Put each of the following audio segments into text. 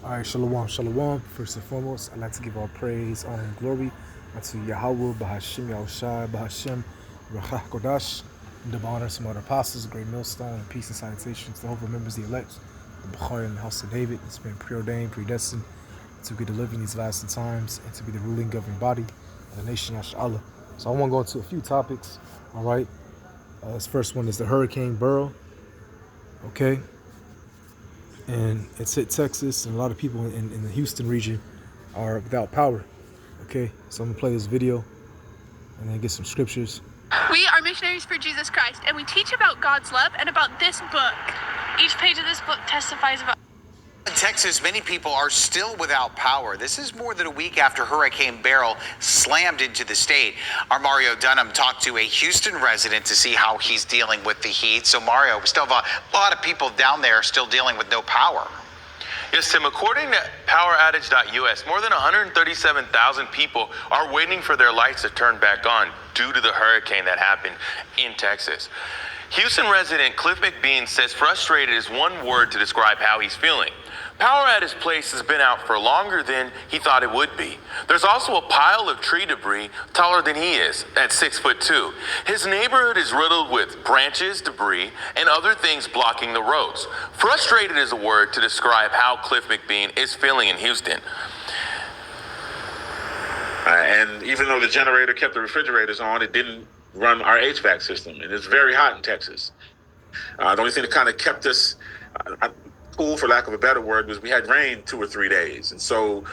All right, shalom, shalom. First and foremost, I'd like to give all praise, honor, and glory unto Yahweh, Bahashim, Yahushai, Bahashim, Rachah Kodash, and the honor some other apostles, the great millstone, and peace and salutations to all the members, the elect, the Bukhari and the house of David. It's been preordained, predestined to be delivered in these last times and to be the ruling governing body of the nation, Yashallah. So I want to go into a few topics, all right? This first one is the Hurricane Beryl, okay? And it's hit Texas, and a lot of people in the Houston region are without power. Okay, so I'm gonna play this video and then get some scriptures. We are missionaries for Jesus Christ, and we teach about God's love and about this book. Each page of this book testifies about. In Texas, many people are still without power. This is more than a week after Hurricane Beryl slammed into the state. Our Mario Dunham talked to a Houston resident to see how he's dealing with the heat. So Mario, we still have a lot of people down there still dealing with no power. Yes, Tim, according to PowerOutage.us, more than 137,000 people are waiting for their lights to turn back on due to the hurricane that happened in Texas. Houston resident Cliff McBean says frustrated is one word to describe how he's feeling. Power at his place has been out for longer than he thought it would be. There's also a pile of tree debris taller than he is, at 6'2". His neighborhood is riddled with branches, debris, and other things blocking the roads. Frustrated is a word to describe how Cliff McBean is feeling in Houston. And even though the generator kept the refrigerators on, it didn't run our HVAC system. And it's very hot in Texas. The only thing that kind of kept us cool, for lack of a better word, was we had rain 2 or 3 days. And so,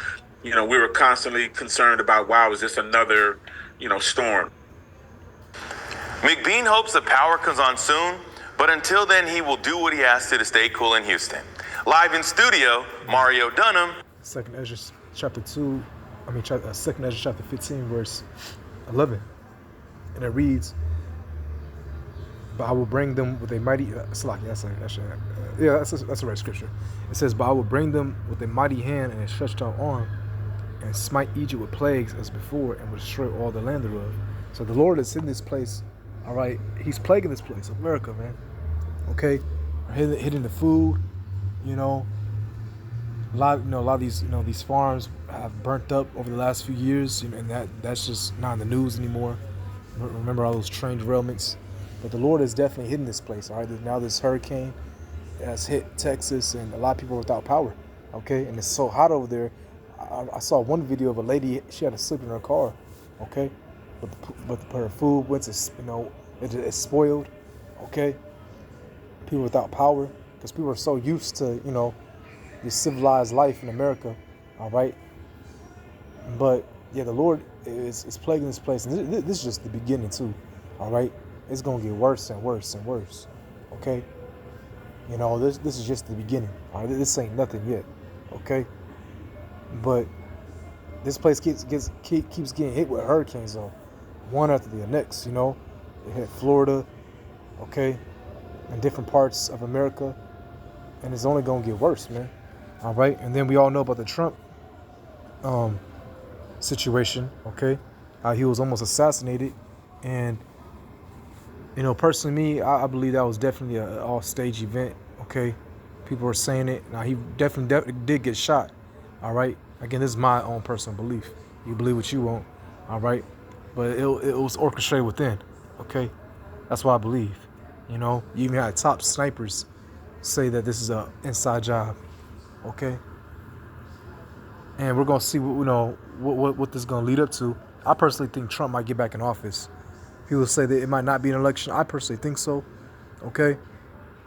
we were constantly concerned about, wow, is this another, storm? McBean hopes the power comes on soon, but until then, he will do what he has to stay cool in Houston. Live in studio, Mario Dunham. Second Ezra chapter 2, Second Ezra chapter 15, verse 11. And it reads, but I will bring them with a mighty, that's the right scripture. It says, but I will bring them with a mighty hand and a stretched out arm, and smite Egypt with plagues as before, and will destroy all the land thereof. So the Lord is in this place, all right? He's plaguing this place, America, man. Okay? Hitting the food, a lot of these farms have burnt up over the last few years, and that's just not in the news anymore. Remember all those train derailments? But the Lord is definitely hitting this place, all right? Now this hurricane has hit Texas, and a lot of people are without power, okay? And it's so hot over there. I saw one video of a lady, she had to sleep in her car, okay? But her food went to, it's spoiled, okay? People without power, because people are so used to, this civilized life in America, all right? But, yeah, the Lord is plaguing this place. And this is just the beginning, too, all right? It's going to get worse and worse and worse, okay? This is just the beginning. All right? This ain't nothing yet, okay? But this place keeps getting hit with hurricanes, though, one after the next, It hit Florida, okay, and different parts of America, and it's only going to get worse, man, all right? And then we all know about the Trump situation, okay? How he was almost assassinated, and personally, me, I believe that was definitely an all-stage event, okay? People were saying it. Now, he definitely did get shot, all right? Again, this is my own personal belief. You believe what you want, all right? But it was orchestrated within, okay? That's what I believe, You even had top snipers say that this is an inside job, okay? And we're going to see, what this is going to lead up to. I personally think Trump might get back in office. People say that it might not be an election. I personally think so. Okay.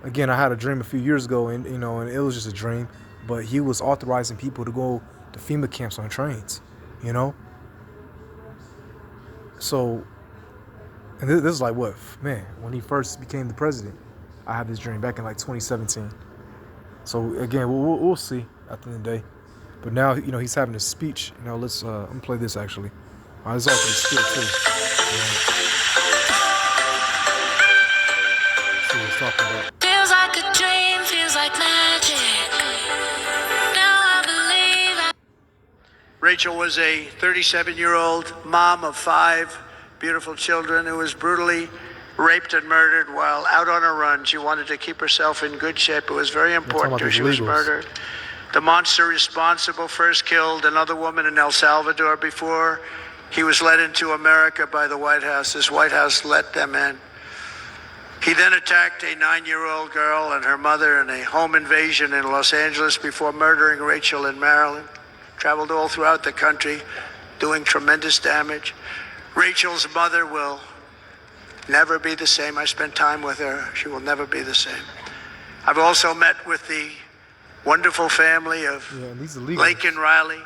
Again, I had a dream a few years ago, and and it was just a dream. But he was authorizing people to go to FEMA camps on trains. So, and this is like what, man? When he first became the president, I had this dream back in like 2017. So again, we'll see at the end of the day. But now he's having a speech. Let's I'm gonna play this actually. All right, this is also the spirit too. Talking about. Feels like a dream, feels like magic. Now I believe. Rachel was a 37-year-old mom of 5 beautiful children who was brutally raped and murdered while out on a run. She wanted to keep herself in good shape. It was very important to her. She was murdered. The monster responsible first killed another woman in El Salvador before he was led into America by the White House. This White House let them in. He then attacked a 9-year-old girl and her mother in a home invasion in Los Angeles before murdering Rachel in Maryland. Traveled all throughout the country, doing tremendous damage. Rachel's mother will never be the same. I spent time with her. She will never be the same. I've also met with the wonderful family of these illegals, Lake and Riley,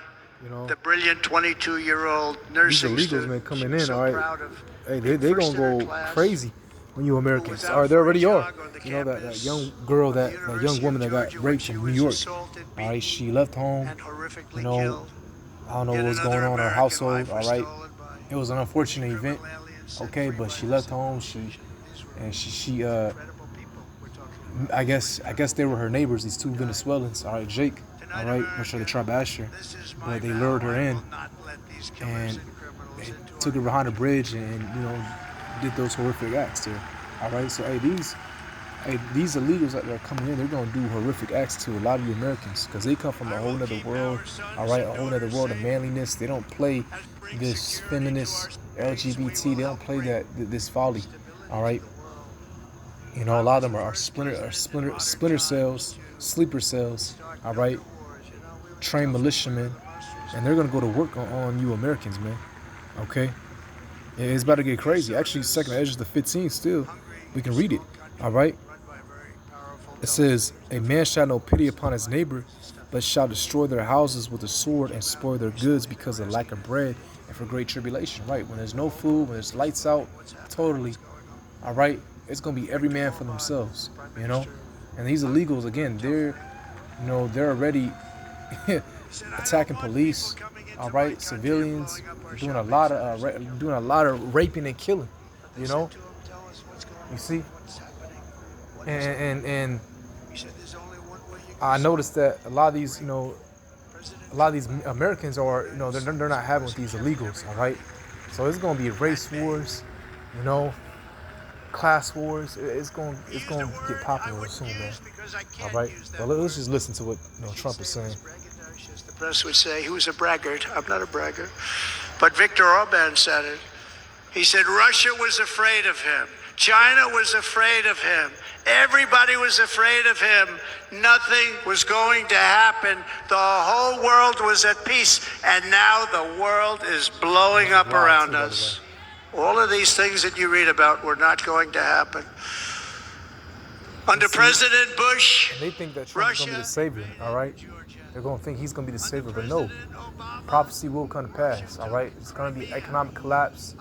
the brilliant 22-year-old nursing these illegals, student. man, coming She was in, so all right. proud of Hey, they're first gonna in her go class, crazy when you Americans. who was All right, they out already for a are. jog on the You know that campus young girl, of the that young University woman of that got Georgia, where raped she from was New York. assaulted, All right, beaten, she left home. and horrifically You know, killed. I don't know Yet what was another going on in her American household. life All was right, stolen by it was an unfortunate event. criminal aliens sent Okay, free but by she left the home. Israel. I guess they were her neighbors, these two Venezuelans. All right, Jake. All right, which are the Trump Asher. But they lured her in and they took her behind a bridge and did those horrific acts to her. All right, so these illegals that are coming in, they're gonna do horrific acts to a lot of you Americans because they come from a whole nother world. All right, a whole nother world of manliness. They don't play this feminist LGBT. They don't play this folly. All right. A lot of them are splinter cells, sleeper cells, all right, trained militiamen, and they're gonna go to work on you Americans, man. Okay, it's about to get crazy. Actually, Second Ezra the 15th still, we can read it. All right, it says, "A man shall no pity upon his neighbor, but shall destroy their houses with the sword and spoil their goods because of lack of bread and for great tribulation." Right, when there's no food, when there's lights out, totally. All right. It's gonna be every man for themselves, And these illegals, again, they're already attacking police, all right, civilians, doing a lot of raping and killing, You see, and I noticed that a lot of these Americans are, they're not having with these illegals, all right. So it's gonna be race wars, class wars. It's going to get popular soon, man. All right. Well, let's just listen to what Trump is saying. The press would say he was a braggart. I'm not a braggart, but Viktor Orban said it. He said Russia was afraid of him. China was afraid of him. Everybody was afraid of him. Nothing was going to happen. The whole world was at peace, and now the world is blowing up around us. All of these things that you read about were not going to happen. Under President Bush, they think that Trump is going to be the savior, all right? They're going to think he's going to be the savior, but no. Prophecy will come to pass, all right? It's going to be economic collapse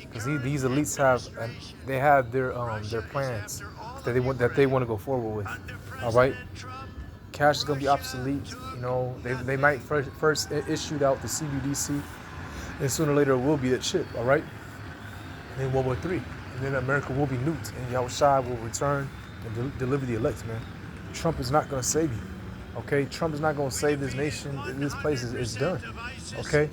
because these elites have their plans that they want to go forward with, all right? Cash is going to be obsolete. They might first issue out the CBDC, and sooner or later it will be the chip, all right? And then World War III, and then America will be nuked, and Yahushua will return and deliver the elect, man. Trump is not going to save you, okay? Trump is not going to save this nation. This place is done, okay?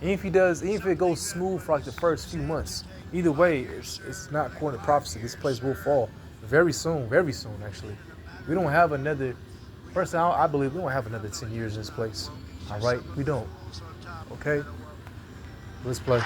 Even if he does, even if it goes smooth for like the first few months, either way, it's not according to prophecy. This place will fall very soon, actually. We don't have another, personally, I believe we don't have another 10 years in this place, all right? We don't, okay? Let's play.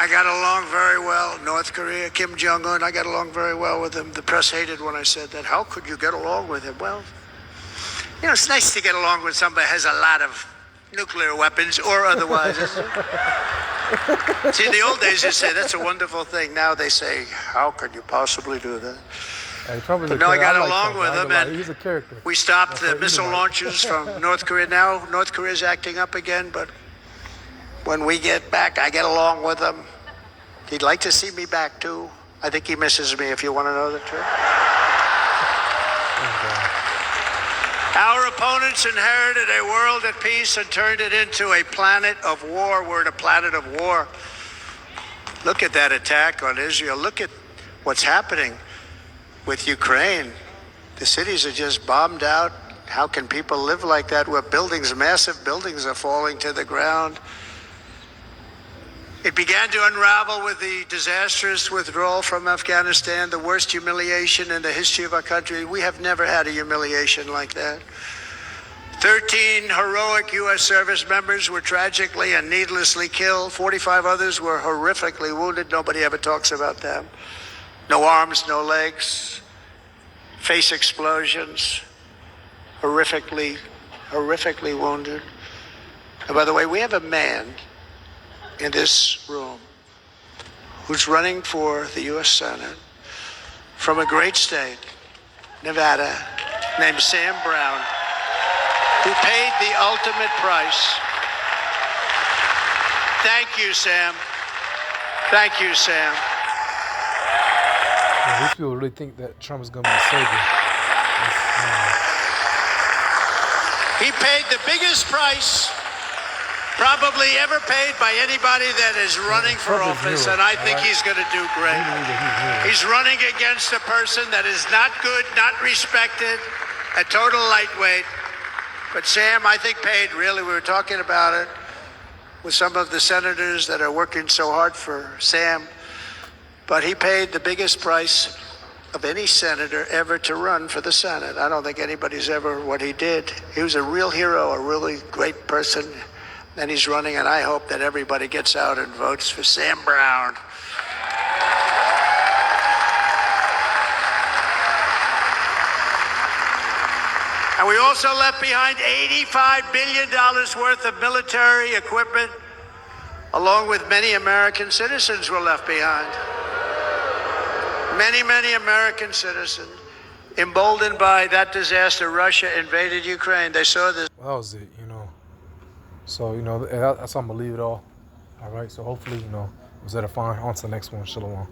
I got along very well. North Korea, Kim Jong-un, I got along very well with him. The press hated when I said that. How could you get along with him? Well, it's nice to get along with somebody who has a lot of nuclear weapons or otherwise. See, in the old days, they say that's a wonderful thing. Now they say, how could you possibly do that? But no, I got along with him, and he's a character. We stopped the missile launches from North Korea. Now North Korea is acting up again, but when we get back, I get along with him. He'd like to see me back, too. I think he misses me, if you want to know the truth. Our opponents inherited a world at peace and turned it into a planet of war. We're in a planet of war. Look at that attack on Israel. Look at what's happening with Ukraine. The cities are just bombed out. How can people live like that where massive buildings are falling to the ground? It began to unravel with the disastrous withdrawal from Afghanistan, the worst humiliation in the history of our country. We have never had a humiliation like that. 13 heroic U.S. service members were tragically and needlessly killed. 45 others were horrifically wounded. Nobody ever talks about them. No arms, no legs, face explosions, horrifically wounded. And by the way, we have a man in this room who's running for the U.S. Senate from a great state, Nevada, named Sam Brown, who paid the ultimate price. Thank you, Sam. Thank you, Sam. Yeah, these people really think that Trump is going to be a savior. He paid the biggest price probably ever paid by anybody that is running for office, and I think he's going to do great. He's running against a person that is not good, not respected, a total lightweight. But Sam, I think, paid, really, we were talking about it with some of the senators that are working so hard for Sam, but he paid the biggest price of any senator ever to run for the Senate. I don't think anybody's ever what he did. He was a real hero, a really great person. And he's running, and I hope that everybody gets out and votes for Sam Brown. And we also left behind $85 billion worth of military equipment, along with many American citizens were left behind. Many American citizens, emboldened by that disaster. Russia invaded Ukraine. They saw this. Well, that was it, you know. So, you know, that's how I'm going to leave it all. All right, so hopefully, you know, it was edifying. On to the next one. Shalom.